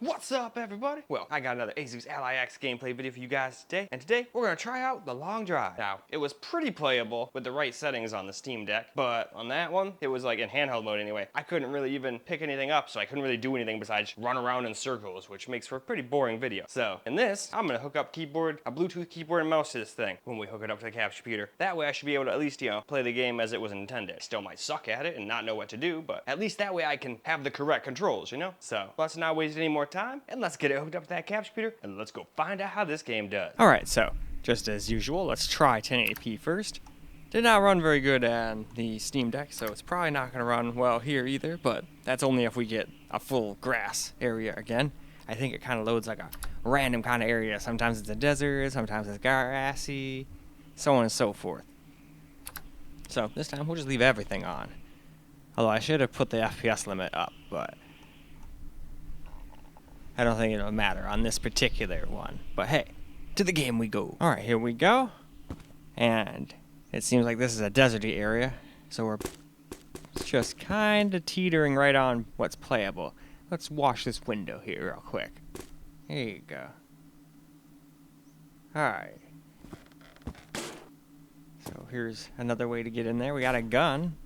What's up, everybody? Well, I got another Asus Ally X gameplay video for you guys today, and today we're gonna try out the long drive. Now, it was pretty playable with the right settings on the Steam Deck, but on that one, it was like in handheld mode anyway. I couldn't really even pick anything up, so I couldn't really do anything besides run around in circles, which makes for a pretty boring video. So, in this, I'm gonna hook up a Bluetooth keyboard and mouse to this thing when we hook it up to the capture computer. That way I should be able to at least, play the game as it was intended. Still might suck at it and not know what to do, but at least that way I can have the correct controls, So, let's not waste any more time, and let's get it hooked up to that capture computer, and let's go find out how this game does. Alright, so, just as usual, let's try 1080p first. Did not run very good on the Steam Deck, so it's probably not going to run well here either, but that's only if we get a full grass area again. I think it kind of loads like a random kind of area. Sometimes it's a desert, sometimes it's grassy, so on and so forth. So, this time we'll just leave everything on. Although I should have put the FPS limit up, but I don't think it'll matter on this particular one. But hey, to the game we go. Alright, here we go. And it seems like this is a deserty area, so we're just kind of teetering right on what's playable. Let's wash this window here real quick. Here you go. Alright. So here's another way to get in there. We got a gun.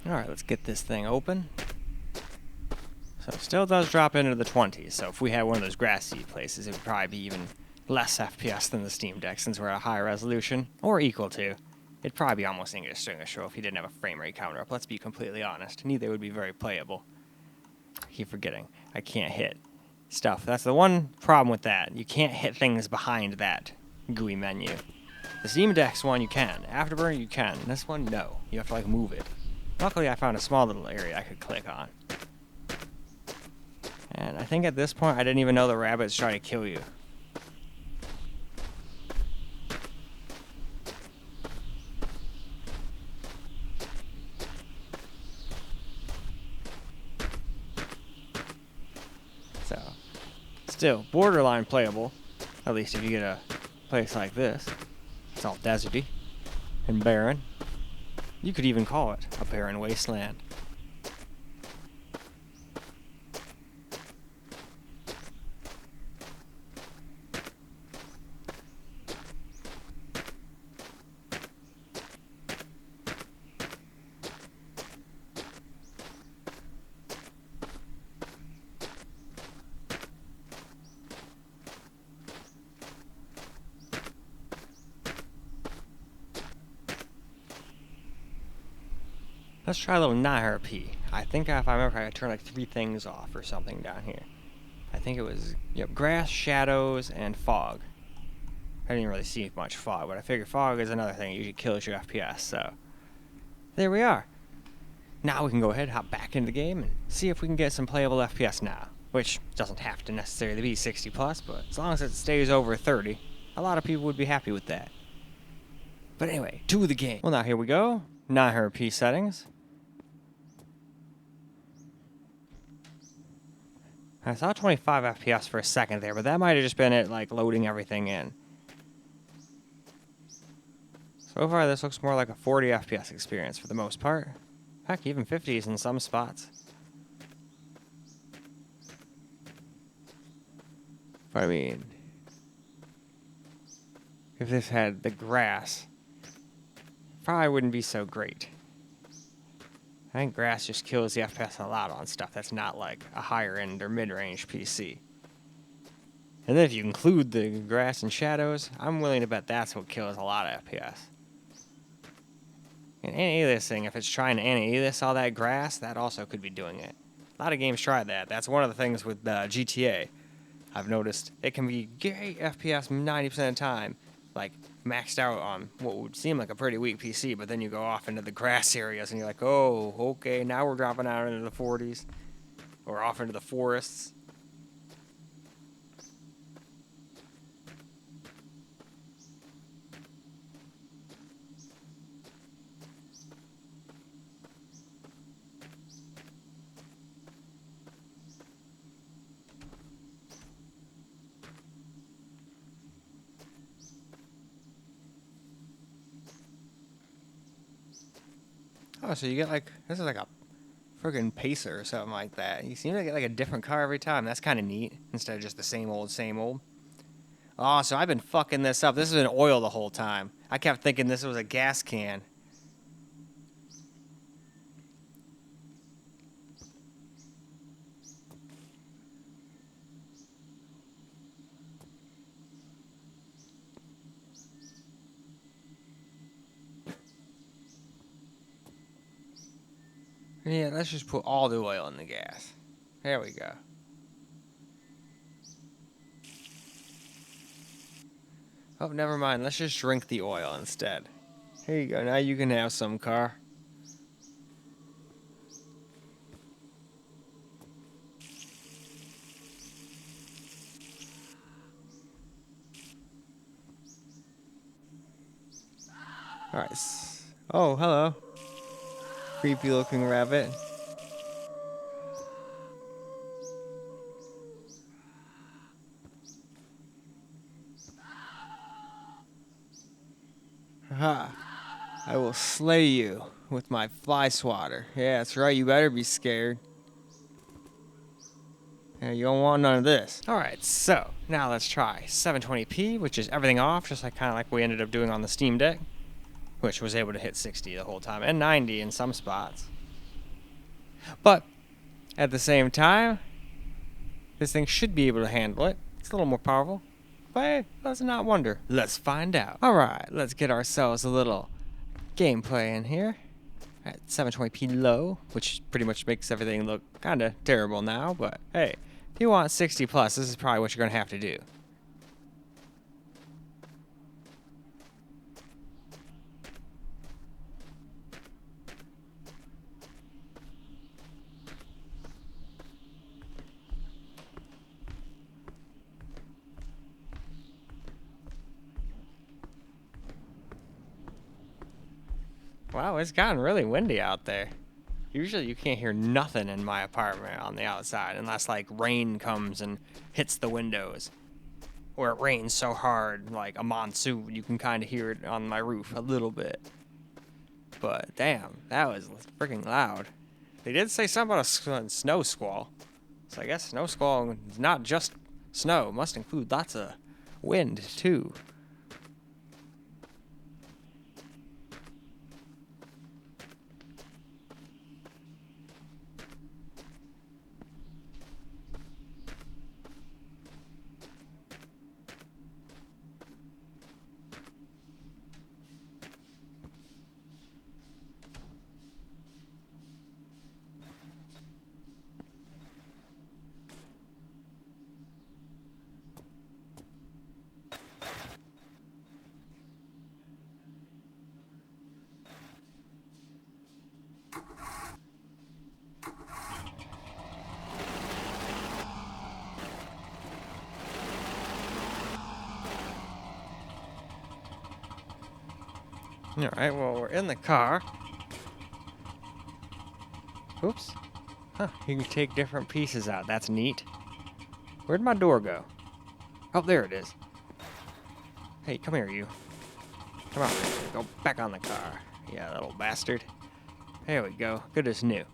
Alright, let's get this thing open. So it still does drop into the 20s, so if we had one of those grassy places, it would probably be even less FPS than the Steam Deck since we're at a higher resolution, or equal to. It'd probably be almost indistinguishable if you didn't have a frame rate counter up, let's be completely honest. Neither would be very playable. I keep forgetting, I can't hit stuff. That's the one problem with that. You can't hit things behind that GUI menu. The Steam Deck's one you can. Afterburner you can. This one, no. You have to move it. Luckily, I found a small little area I could click on. And I think at this point, I didn't even know the rabbits try to kill you. So, still, borderline playable. At least if you get a place like this. It's all deserty and barren. You could even call it a barren wasteland. Let's try a little 900p. I think if I remember, I turned like 3 things off or something down here. I think it was grass, shadows, and fog. I didn't really see much fog, but I figured fog is another thing that usually kills your FPS, so there we are. Now we can go ahead and hop back into the game and see if we can get some playable FPS now, which doesn't have to necessarily be 60 plus, but as long as it stays over 30, a lot of people would be happy with that. But anyway, to the game. Well, now here we go. 900p settings. I saw 25 FPS for a second there, but that might have just been it, loading everything in. So far, this looks more like a 40 FPS experience for the most part. Heck, even 50s in some spots. But I mean, if this had the grass, probably wouldn't be so great. I think grass just kills the FPS a lot on stuff that's not like a higher end or mid-range PC. And then if you include the grass and shadows, I'm willing to bet that's what kills a lot of FPS. And anti-aliasing, if it's trying to anti-alias all that grass, that also could be doing it. A lot of games try that. That's one of the things with GTA. I've noticed it can be great FPS 90% of the time, maxed out on what would seem like a pretty weak PC, but then you go off into the grass areas and you're like, oh, okay, now we're dropping out into the 40s or off into the forests. Oh, so you get like, this is like a friggin' pacer or something like that. You seem to get like a different car every time. That's kind of neat, instead of just the same old, same old. Oh, so I've been fucking this up. This has been oil the whole time. I kept thinking this was a gas can. Yeah, let's just put all the oil in the gas. There we go. Oh, never mind. Let's just drink the oil instead. Here you go. Now you can have some, car. Alright. Oh, hello. Creepy looking rabbit. Ha! I will slay you with my fly swatter. Yeah, that's right. You better be scared. Yeah, you don't want none of this. Alright, so now let's try 720p, which is everything off, just like kind of like we ended up doing on the Steam Deck, which was able to hit 60 the whole time, and 90 in some spots. But at the same time, this thing should be able to handle it. It's a little more powerful. But hey, let's not wonder. Let's find out. Alright, let's get ourselves a little gameplay in here. At 720p low, which pretty much makes everything look kind of terrible now, but hey, if you want 60 plus, this is probably what you're going to have to do. Wow, it's gotten really windy out there. Usually you can't hear nothing in my apartment on the outside unless like rain comes and hits the windows. Or it rains so hard, like a monsoon, you can kind of hear it on my roof a little bit. But damn, that was freaking loud. They did say something about a snow squall. So I guess snow squall is not just snow, it must include lots of wind too. Alright, well, we're in the car. Oops. Huh, you can take different pieces out. That's neat. Where'd my door go? Oh, there it is. Hey, come here, you. Come on, go back on the car. Yeah, little bastard. There we go. Good as new.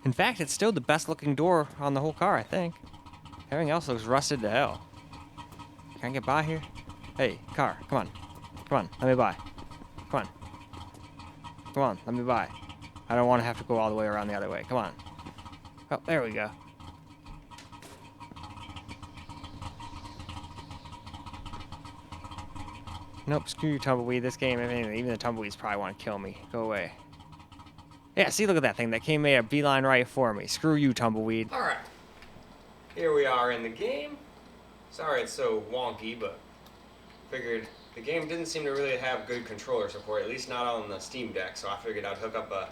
In fact, it's still the best looking door on the whole car, I think. Everything else looks rusted to hell. Can I get by here? Hey, car, come on. Come on, let me by. Come on. Come on, let me by. I don't want to have to go all the way around the other way. Come on. Oh, there we go. Nope, screw you, Tumbleweed. This game, even the Tumbleweeds probably want to kill me. Go away. Yeah, see, look at that thing. That came made a beeline right for me. Screw you, Tumbleweed. Alright. Here we are in the game. Sorry it's so wonky, but figured the game didn't seem to really have good controller support, at least not on the Steam Deck, so I figured I'd hook up a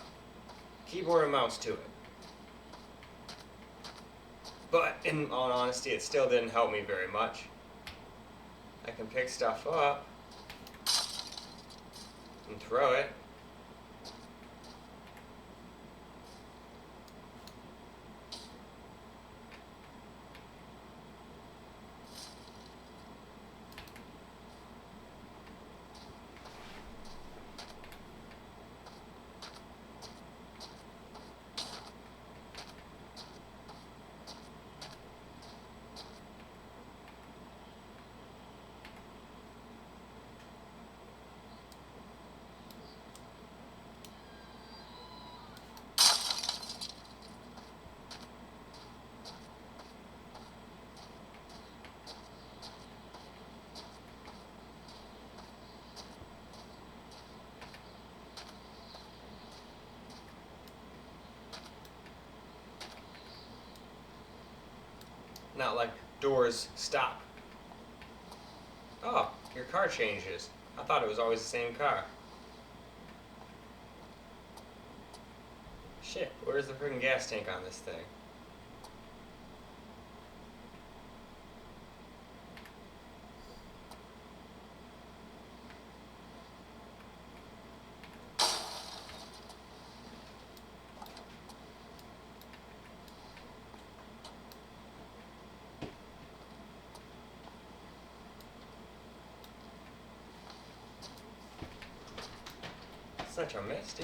keyboard and mouse to it. But in all honesty, it still didn't help me very much. I can pick stuff up and throw it. Not like doors stop. Oh, your car changes. I thought it was always the same car. Shit, where's the friggin' gas tank on this thing? Such a misty.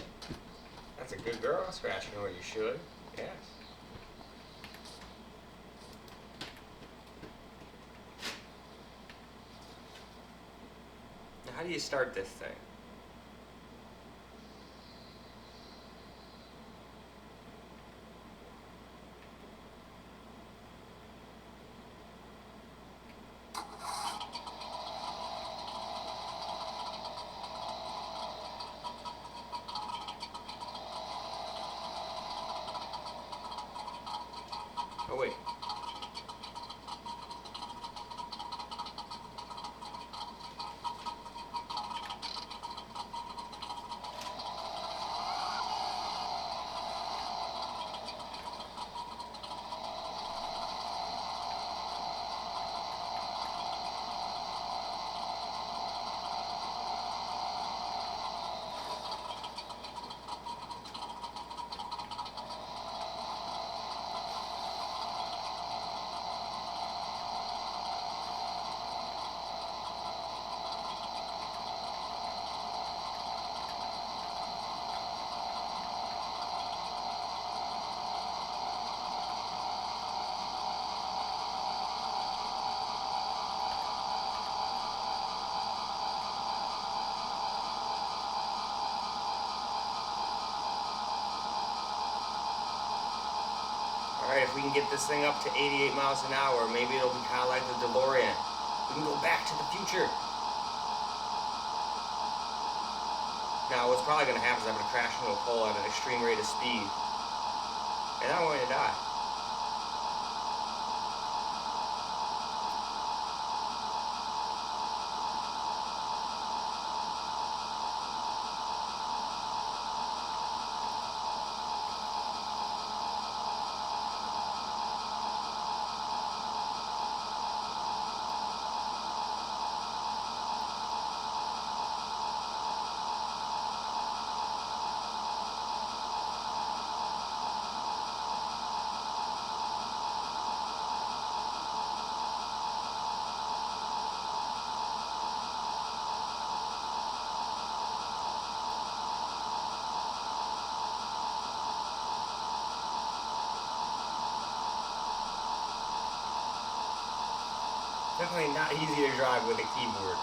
That's a good girl, scratching where you should. Yes. Now, how do you start this thing? Oh, wait. Alright, if we can get this thing up to 88 miles an hour, maybe it'll be kind of like the DeLorean. We can go back to the future. Now, what's probably going to happen is I'm going to crash into a pole at an extreme rate of speed. And I'm going to die. Definitely not easy to drive with a keyboard.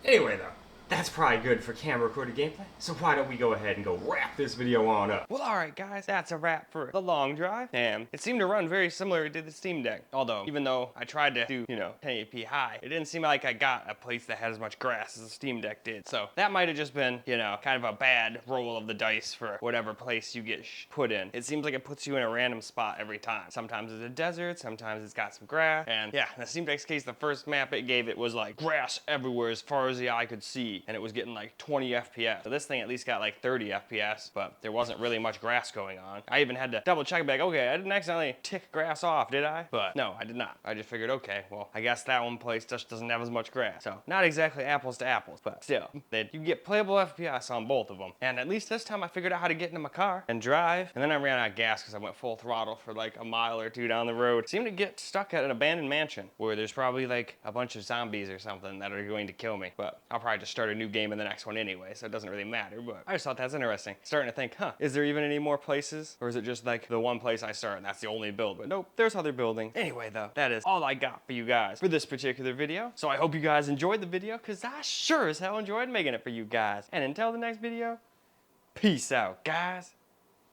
Anyway, though, that's probably good for camera recorded gameplay. So why don't we go ahead and go wrap this video on up? Well, alright guys, that's a wrap for the long drive. And it seemed to run very similar to the Steam Deck. Although, even though I tried to do, 1080p high, it didn't seem like I got a place that had as much grass as the Steam Deck did. So that might have just been, kind of a bad roll of the dice for whatever place you get put in. It seems like it puts you in a random spot every time. Sometimes it's a desert, sometimes it's got some grass. And yeah, in the Steam Deck's case, the first map it gave it was like grass everywhere as far as the eye could see. And it was getting like 20 FPS. So this thing at least got like 30 FPS, but there wasn't really much grass going on. I even had to double check back, okay, I didn't accidentally tick grass off, did I? But no, I did not. I just figured, okay, well, I guess that one place just doesn't have as much grass. So not exactly apples to apples, but still, that you get playable FPS on both of them. And at least this time I figured out how to get into my car and drive. And then I ran out of gas because I went full throttle for like a mile or two down the road. Seemed to get stuck at an abandoned mansion where there's probably like a bunch of zombies or something that are going to kill me. But I'll probably just start a new game in the next one anyway, so it doesn't really matter. But I just thought that's interesting. Starting to think, is there even any more places? Or is it just like the one place I start and that's the only build? But nope, there's other buildings. Anyway though, that is all I got for you guys for this particular video. So I hope you guys enjoyed the video, because I sure as hell enjoyed making it for you guys. And until the next video, peace out, guys.